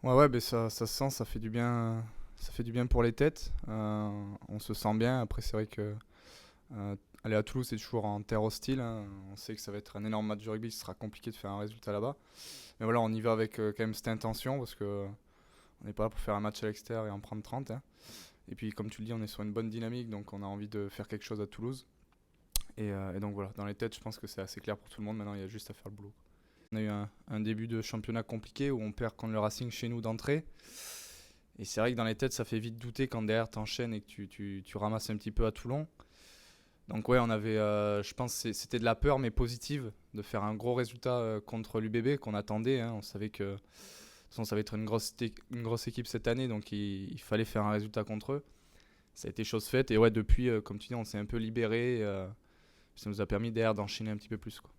Ouais, ouais, ben ça se sent, ça fait du bien pour les têtes. On se sent bien. Après, c'est vrai que aller à Toulouse, c'est toujours en terre hostile, hein. On sait que ça va être un énorme match de rugby, ce sera compliqué de faire un résultat là-bas. Mais voilà, on y va avec quand même cette intention parce que on n'est pas là pour faire un match à l'extérieur et en prendre 30, hein. Et puis, comme tu le dis, on est sur une bonne dynamique, donc on a envie de faire quelque chose à Toulouse. Et donc voilà, dans les têtes, je pense que c'est assez clair pour tout le monde. Maintenant, il y a juste à faire le boulot. On a eu un début de championnat compliqué où on perd contre le Racing chez nous d'entrée. Et c'est vrai que dans les têtes, ça fait vite douter quand derrière t'enchaînes et que tu ramasses un petit peu à Toulon. Donc ouais, on avait, je pense que c'était de la peur mais positive de faire un gros résultat contre l'UBB qu'on attendait, hein. On savait que de toute façon, ça va être une grosse équipe cette année, donc il fallait faire un résultat contre eux. Ça a été chose faite et ouais, depuis, comme tu dis, on s'est un peu libéré. Ça nous a permis derrière d'enchaîner un petit peu plus, quoi.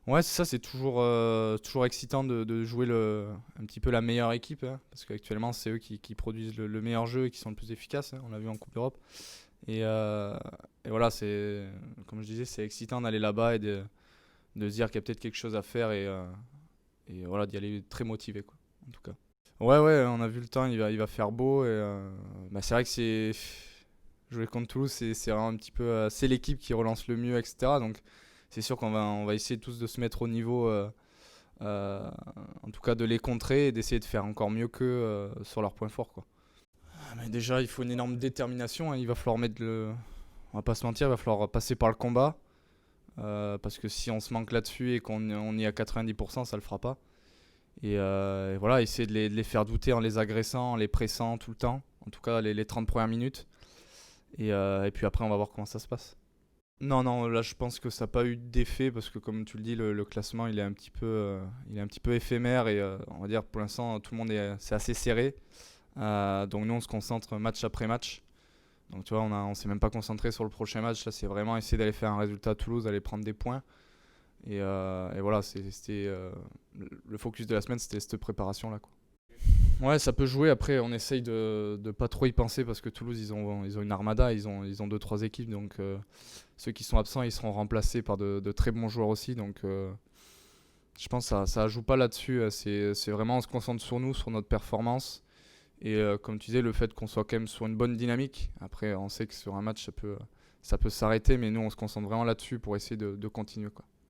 Ouais, c'est ça, c'est toujours excitant de jouer un petit peu la meilleure équipe, hein, parce qu'actuellement, c'est eux qui produisent le meilleur jeu et qui sont le plus efficaces, hein, on l'a vu en Coupe d'Europe. Et, euh, et voilà, comme je disais, c'est excitant d'aller là-bas et de se dire qu'il y a peut-être quelque chose à faire et voilà, d'y aller très motivé, quoi, en tout cas. Ouais, ouais, on a vu le temps, il va faire beau. Bah, c'est vrai que jouer contre Toulouse, c'est vraiment un petit peu. C'est l'équipe qui relance le mieux, etc. Donc c'est sûr on va essayer tous de se mettre au niveau, euh, en tout cas de les contrer et d'essayer de faire encore mieux qu'eux sur leurs points forts, quoi. Mais déjà, il faut une énorme détermination, hein. Il va falloir On va pas se mentir, il va falloir passer par le combat. Parce que si on se manque là-dessus et qu'on y est à 90%, ça le fera pas. Et voilà, essayer de les faire douter en les agressant, en les pressant tout le temps. En tout cas, les 30 premières minutes. Et puis après, on va voir comment ça se passe. Non, non, là je pense que ça n'a pas eu d'effet parce que comme tu le dis, le classement il est un petit peu éphémère et on va dire pour l'instant tout le monde c'est assez serré. Donc nous on se concentre match après match. Donc tu vois, on s'est même pas concentré sur le prochain match. Là c'est vraiment essayer d'aller faire un résultat à Toulouse, d'aller prendre des points. Et voilà, c'était le focus de la semaine, c'était cette préparation là, quoi. Ouais, ça peut jouer. Après, on essaye de pas trop y penser parce que Toulouse, ils ont une armada, ils ont deux trois équipes. Donc, ceux qui sont absents, ils seront remplacés par de très bons joueurs aussi. Donc, je pense que ça joue pas là-dessus. C'est vraiment, on se concentre sur nous, sur notre performance. Et comme tu disais, le fait qu'on soit quand même sur une bonne dynamique. Après, on sait que sur un match, ça peut s'arrêter. Mais nous, on se concentre vraiment là-dessus pour essayer de continuer, quoi.